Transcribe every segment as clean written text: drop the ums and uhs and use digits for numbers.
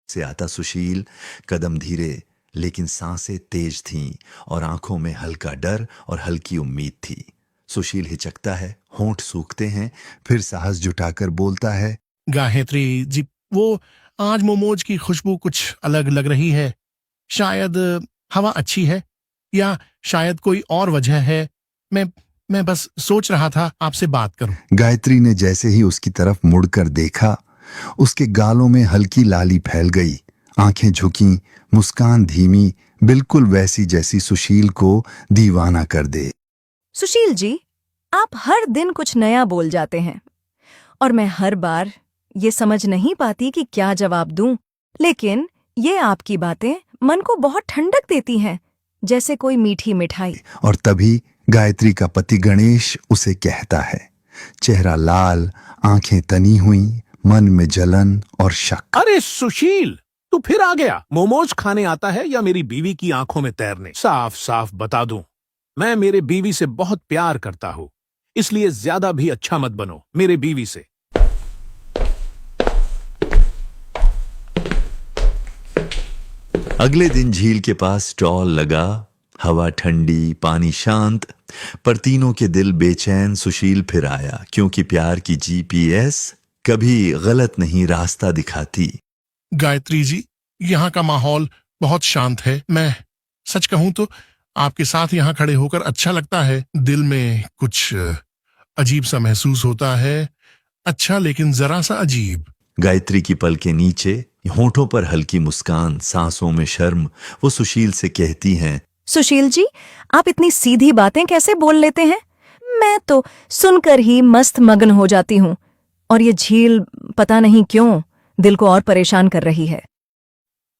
से आता सुशील। कदम धीरे लेकिन सांसें तेज थीं और आंखों में हल्का डर और हल्की उम्मीद थी। सुशील हिचकता है, होंठ सूखते हैं, फिर साहस जुटाकर बोलता है, गायत्री जी, वो आज मोमोज की खुशबू कुछ अलग लग रही है। शायद हवा अच्छी है या शायद कोई और वजह है। मैं बस सोच रहा था आपसे बात करूं। गायत्री ने जैसे ही उसकी तरफ मुड़कर देखा, उसके गालों में हल्की लाली फैल गई, आंखें झुकी, मुस्कान धीमी, बिल्कुल वैसी जैसी सुशील को दीवाना कर दे। सुशील जी, आप हर दिन कुछ नया बोल जाते हैं और मैं हर बार ये समझ नहीं पाती कि क्या जवाब दूं। लेकिन ये आपकी बातें मन को बहुत ठंडक देती हैं, जैसे कोई मीठी मिठाई। और तभी गायत्री का पति गणेश उसे कहता है, चेहरा लाल, आंखें तनी हुई, मन में जलन और शक। अरे सुशील, तू फिर आ गया। मोमोज खाने आता है या मेरी बीवी की आंखों में तैरने? साफ साफ बता दूं, मैं मेरे बीवी से बहुत प्यार करता हूं, इसलिए ज्यादा भी अच्छा मत बनो मेरे बीवी से। अगले दिन झील के पास स्टॉल लगा। हवा ठंडी, पानी शांत, पर तीनों के दिल बेचैन। सुशील फिर आया, क्योंकि प्यार की जीपीएस कभी गलत नहीं रास्ता दिखाती। गायत्री जी, यहाँ का माहौल बहुत शांत है। मैं सच कहूं तो आपके साथ यहाँ खड़े होकर अच्छा लगता है। दिल में कुछ अजीब सा महसूस होता है। अच्छा, लेकिन जरा सा अजीब। गायत्री की पल के नीचे, होठों पर हल्की मुस्कान, सांसों में शर्म, वो सुशील से कहती हैं, सुशील जी, आप इतनी सीधी बातें कैसे बोल लेते हैं? मैं तो सुनकर ही मस्त मगन हो जाती हूँ, और ये झील पता नहीं क्यों दिल को और परेशान कर रही है।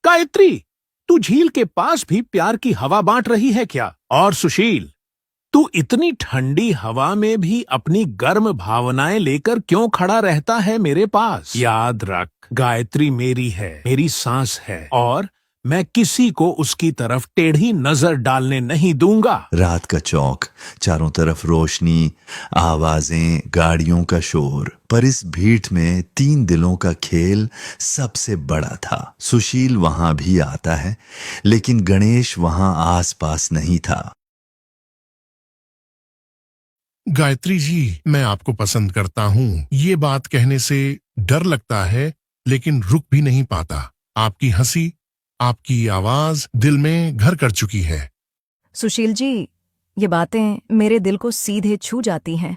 गायत्री, तू झील के पास भी प्यार की हवा बांट रही है क्या? और सुशील, तू इतनी ठंडी हवा में भी अपनी गर्म भावनाएं लेकर क्यों खड़ा रहता है मेरे पास? याद रख, गायत्री मेरी है, मेरी सांस है, और मैं किसी को उसकी तरफ टेढ़ी नजर डालने नहीं दूंगा। रात का चौक, चारों तरफ रोशनी, आवाजें, गाड़ियों का शोर, पर इस भीड़ में तीन दिलों का खेल सबसे बड़ा था। सुशील वहां भी आता है, लेकिन गणेश वहां आसपास नहीं था। गायत्री जी, मैं आपको पसंद करता हूँ। ये बात कहने से डर लगता है, लेकिन रुक भी नहीं पाता। आपकी हंसी, आपकी आवाज दिल में घर कर चुकी है। सुशील जी, ये बातें मेरे दिल को सीधे छू जाती हैं।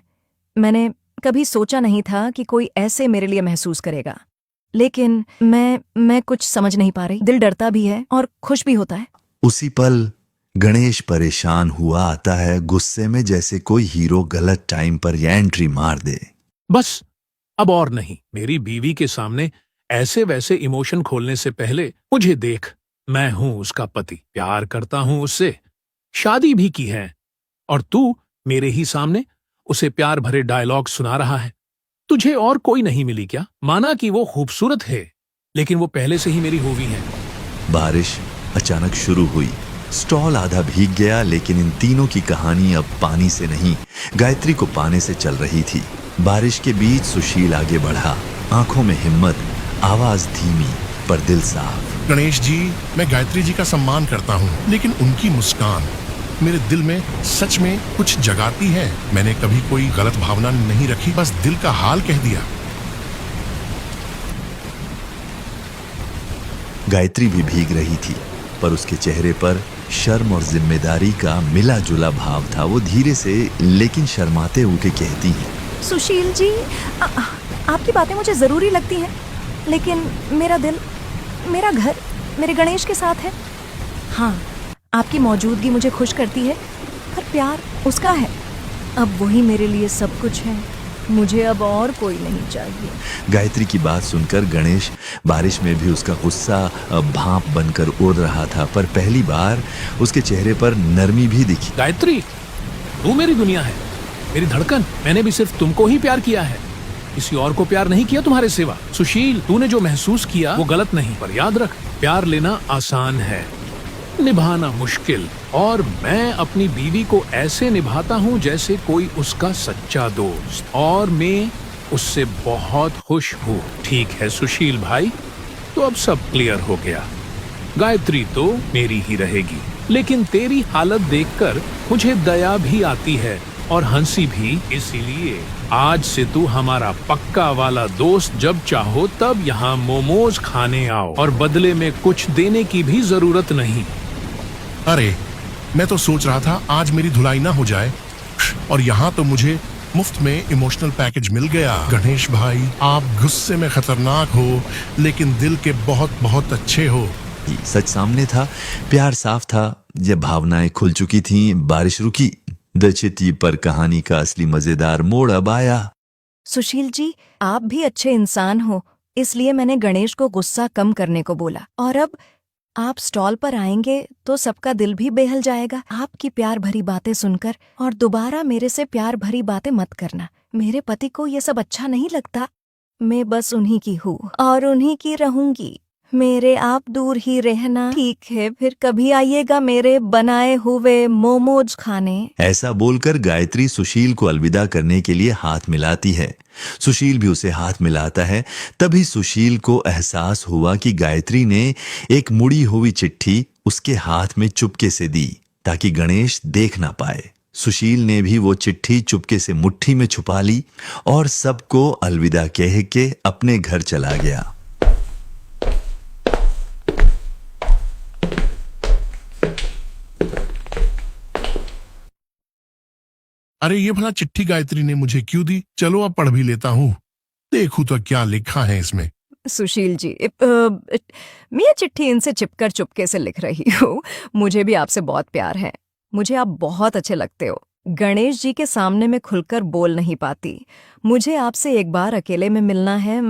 मैंने कभी सोचा नहीं था कि कोई ऐसे मेरे लिए महसूस करेगा, लेकिन मैं कुछ समझ नहीं पा रही। दिल डरता भी है और खुश भी होता है। उसी पल गणेश परेशान हुआ आता है, गुस्से में, जैसे कोई हीरो गलत टाइम पर एंट्री मार दे। बस अब और नहीं। मेरी बीवी के सामने ऐसे वैसे इमोशन खोलने से पहले मुझे देख, मैं हूं उसका पति, प्यार करता हूं उससे, शादी भी की है, और तू मेरे ही सामने उसे प्यार भरे डायलॉग सुना रहा है। तुझे और कोई नहीं मिली क्या? माना कि वो खूबसूरत है, लेकिन वो पहले से ही मेरी होवी है। बारिश अचानक शुरू हुई। स्टॉल आधा भीग गया, लेकिन इन तीनों की कहानी अब पानी से नहीं, गायत्री को पाने से चल रही थी। बारिश के बीच सुशील आगे बढ़ा, आंखों में हिम्मत, आवाज धीमी पर दिल साफ। गणेश जी, मैं गायत्री जी का सम्मान करता हूँ, लेकिन उनकी मुस्कान मेरे दिल में सच में कुछ जगाती है। मैंने कभी कोई गलत भावना नहीं रखी, बस दिल का हाल कह दिया। गायत्री भी भीग रही थी, पर उसके चेहरे पर शर्म और जिम्मेदारी का मिला जुला भाव था। वो धीरे से लेकिन शर्माते हुए कहती है, सुशील जी, आपकी बातें मुझे जरूरी लगती हैं, लेकिन मेरा दिल, मेरा घर मेरे गणेश के साथ है। हाँ, आपकी मौजूदगी मुझे खुश करती है, पर प्यार उसका है। अब वही मेरे लिए सब कुछ है। मुझे अब और कोई नहीं चाहिए। गायत्री की बात सुनकर गणेश, बारिश में भी उसका गुस्सा भाप बनकर उड़ रहा था, पर पहली बार उसके चेहरे पर नरमी भी दिखी। गायत्री, तू मेरी दुनिया है, मेरी धड़कन। मैंने भी सिर्फ तुमको ही प्यार किया है, किसी और को प्यार नहीं किया तुम्हारे सिवा। सुशील, तूने जो महसूस किया वो गलत नहीं, पर याद रख, प्यार लेना आसान है, निभाना मुश्किल। और मैं अपनी बीवी को ऐसे निभाता हूँ जैसे कोई उसका सच्चा दोस्त, और मैं उससे बहुत खुश हूँ। ठीक है सुशील भाई, तो अब सब क्लियर हो गया। गायत्री तो मेरी ही रहेगी, लेकिन तेरी हालत देखकर मुझे दया भी आती है और हंसी भी। इसीलिए आज से तू हमारा पक्का वाला दोस्त, जब चाहो तब यहाँ मोमोज खाने आओ और बदले में कुछ देने की भी जरूरत नहीं। अरे मैं तो सोच रहा था आज मेरी धुलाई ना हो जाए, और यहाँ तो मुझे मुफ्त में इमोशनल पैकेज मिल गया। गणेश भाई, आप गुस्से में खतरनाक हो लेकिन दिल के बहुत बहुत अच्छे हो। सच सामने था, प्यार साफ था। जब भावनाएं खुल चुकी थीं, बारिश रुकी। द चिट्ठी पर कहानी का असली मजेदार मोड़ अब आया। सुशील जी, आप भी अच्छे इंसान हो, इसलिए मैंने गणेश को गुस्सा कम करने को बोला। और अब आप स्टॉल पर आएंगे तो सबका दिल भी बेहल जाएगा। आपकी प्यार भरी बातें सुनकर, और दोबारा मेरे से प्यार भरी बातें मत करना। मेरे पति को ये सब अच्छा नहीं लगता। मैं बस उन्हीं की हूँ और उन्हीं की रहूंगी। मेरे आप दूर ही रहना, ठीक है? फिर कभी आइएगा मेरे बनाए हुए मोमोज खाने। ऐसा बोलकर गायत्री सुशील को अलविदा करने के लिए हाथ मिलाती है। सुशील भी उसे हाथ मिलाता है। तभी सुशील को एहसास हुआ कि गायत्री ने एक मुड़ी हुई चिट्ठी उसके हाथ में चुपके से दी ताकि गणेश देख ना पाए। सुशील ने भी वो चिट्ठी चुपके से मुट्ठी में छुपा ली और सबको अलविदा कह के अपने घर चला गया। अरे ये भला चिट्ठी गायत्री ने मुझे क्यों दी? चलो अब पढ़ भी लेता हूँ, देखूं तो क्या लिखा है इसमें। सुशील जी, मैं ये चिट्ठी इनसे चिपकर चुपके से लिख रही हूँ। मुझे भी आपसे बहुत प्यार है। मुझे आप बहुत अच्छे लगते हो। गणेश जी के सामने मैं खुलकर बोल नहीं पाती। मुझे आपसे एक बार अकेले में मिलना है।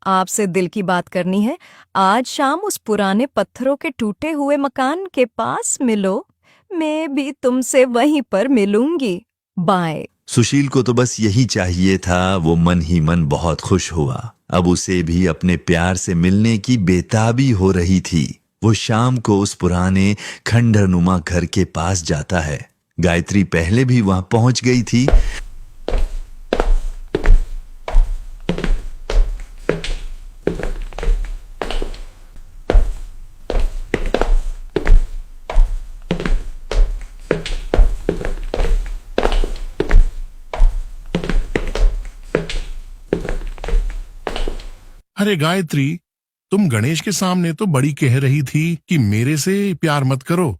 आपसे दिल की बात करनी है। आज शाम उस पुराने पत्थरों के टूटे हुए मकान के पास मिलो। मैं भी तुमसे वहीं पर मिलूंगी। बाय। सुशील को तो बस यही चाहिए था। वो मन ही मन बहुत खुश हुआ। अब उसे भी अपने प्यार से मिलने की बेताबी हो रही थी। वो शाम को उस पुराने खंडहरनुमा घर के पास जाता है। गायत्री पहले भी वहां पहुंच गई थी। अरे गायत्री, तुम गणेश के सामने तो बड़ी कह रही थी कि मेरे से प्यार मत करो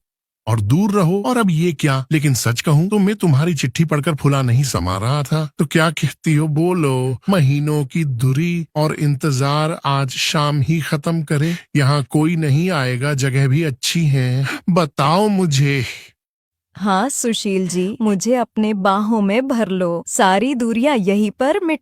और दूर रहो, और अब ये क्या? लेकिन सच कहूं तो मैं तुम्हारी चिट्ठी पढ़कर फुला नहीं समा रहा था। तो क्या कहती हो? बोलो। महीनों की दूरी और इंतजार आज शाम ही खत्म करे। यहाँ कोई नहीं आएगा, जगह भी अच्छी है। बताओ मुझे। हाँ सुशील जी, मुझे अपने बाहों में भर लो। सारी दूरियां यहीं पर मिट